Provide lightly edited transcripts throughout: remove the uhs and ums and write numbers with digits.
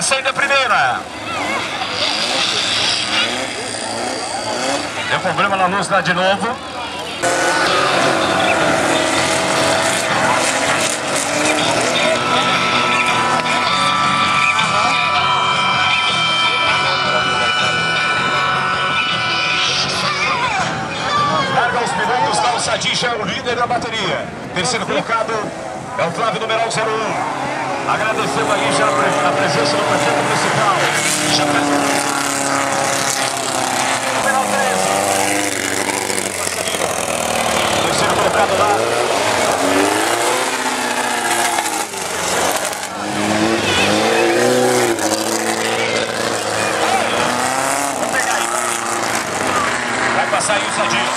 saída primeira. Deu problema na luz lá de novo. Larga os pilotos da Sadi, já é o líder da bateria. Terceiro colocado é o Flávio, numeral 01. Agradecendo aí já a presença do prefeito municipal. Já numeral 13. Terceiro colocado lá. Vamos pegar aí. Vai passar aí o Sadinho.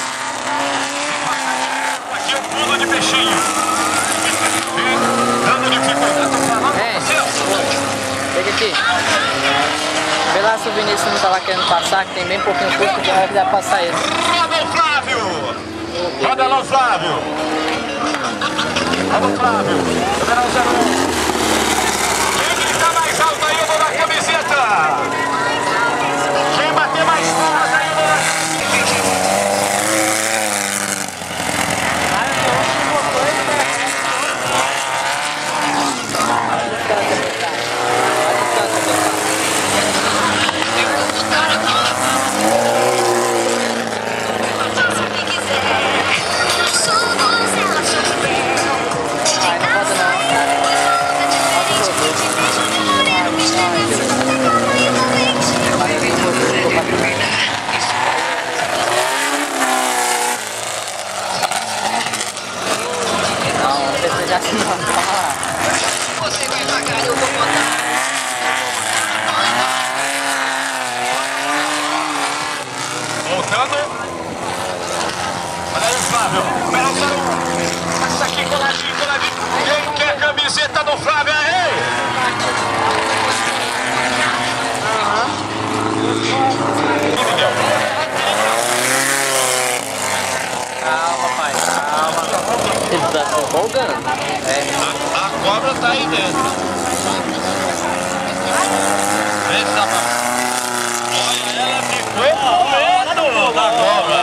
Aqui é o pulo de peixinho. Dando dificuldade. Pega aqui. Vê lá se o Vinícius não tava querendo passar, que tem bem pouquinho custo, que vai passar ele. Roda o Flávio! Roda lá o Flávio! Roda o Flávio! Numeral 01. Quem grita mais alto aí, eu vou dar camiseta! Quem bater mais forte aí, eu vou dar Você vai pagar, eu vou botar. Voltando. Olha aí o Flávio. Numeral 01. Passa aqui coladinho, coladinho. Quem quer camiseta do Flávio aí? Calma, pai, calma. Ele tá se empolgando. É. A cobra tá aí dentro. Vem, Zapa. Olha, ela ficou com medo da cobra.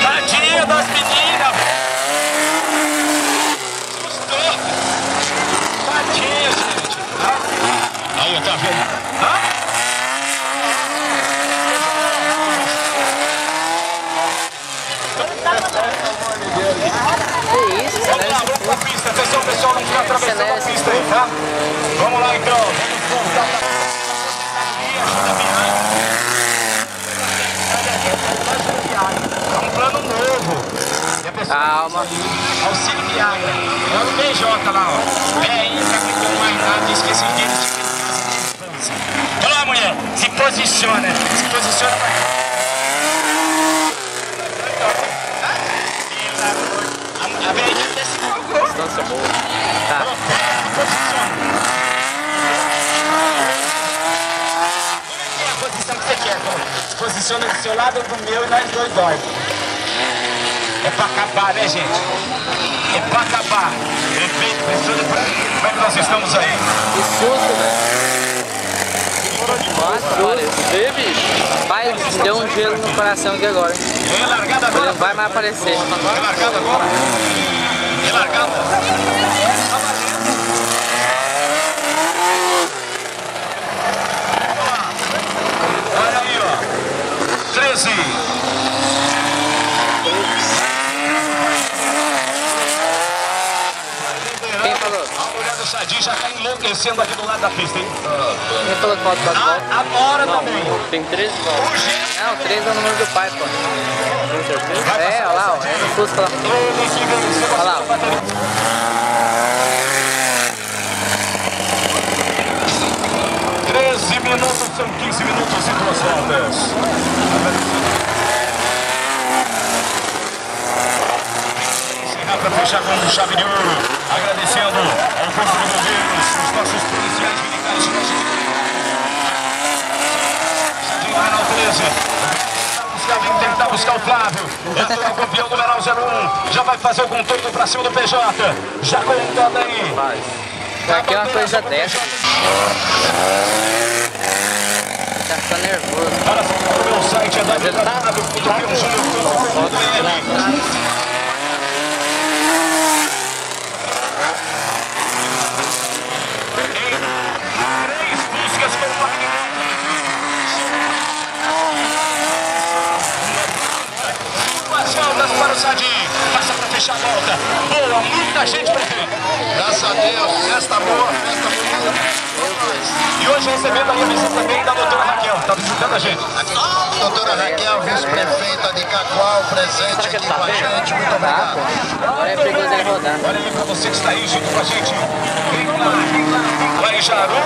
Tadinha das meninas. Assustou. Tadinha, gente. Aí, tá vendo? Hã? Que isso, Vamos lá, vamos pra pista. Atenção, pessoal, não fica atravessando a pista aí, tá? Vamos lá, então. Vamos voltar pra é um plano novo. E a pessoa calma. auxílio viária. É o PJ lá, ó. Perinha, ficou mais nada, esqueci dele. Olha lá, mulher. Se posiciona. Se posiciona pra cá. A velhinha até se colocou. Distância boa. Tá. Posiciona. Qual é a posição que você quer? Se posiciona do seu lado ou do meu e nós dois dormimos. É pra acabar, né, gente? É pra acabar. Prefeito, pressiona pra mim. Como é que nós estamos aí? Que susto, velho. Nossa, olha, vê, bicho. Pai, deu um gelo no coração aqui agora. É largada Ele agora. não vai mais aparecer. É largada agora. É largada. Olha aí, ó. 13. Quem falou? A mulher do Sadi já tá enlouquecendo aqui do lado da pista, hein? Quem falou que falta 4 voltas? A Nora também. Tem 13 voltas. Urgente. Não, 13 é o número do pai, pô. É, olha lá, ó. É no Fusca lá. Olha lá, ó. 13 minutos, são 15 minutos e 2 voltas. Encerrar para fechar com chave de ouro. Agradecendo ao Corpo de Bombeiros, os nossos policiais militares. Sadinho, numeral 13. Vem tentar buscar o Flávio. Entra o campeão numeral 01. Já vai fazer o contorno para cima do PJ. Já contando aí. Aqui é uma coisa dessa. Tá ficando nervoso. Olha só, o meu site é www.junior.com.br. Para o Sadinho, passa para fechar a volta. Boa, muita gente presente. Graças a Deus, festa boa, festa boa. E hoje recebendo aí a visita também da doutora Raquel, está visitando a gente. Doutora Raquel, vice-prefeita de Cacoal, presente aqui com a gente. Muito obrigado. Agora é perigoso ele rodando. Olha aí para você que está aí junto com a gente. Lá em Jaru,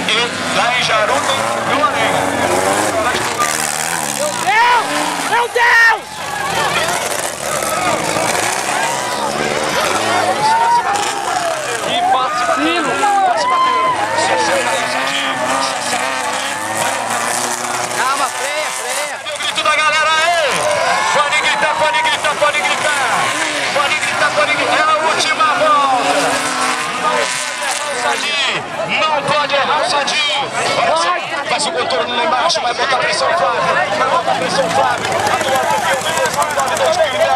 e lá em Jaru tem Meu Aranha. Meu Deus! E passe batendo, passe batendo. Calma, freia, freia. O grito da galera aí. Pode gritar, pode gritar, pode gritar. Pode gritar, pode gritar. É a última volta. Não pode errar o Sadinho. Olha só, faz o contorno lá embaixo, vai botar pressão Flávio. Vai botar pressão Flávio. Atual campeão do 2009-2010.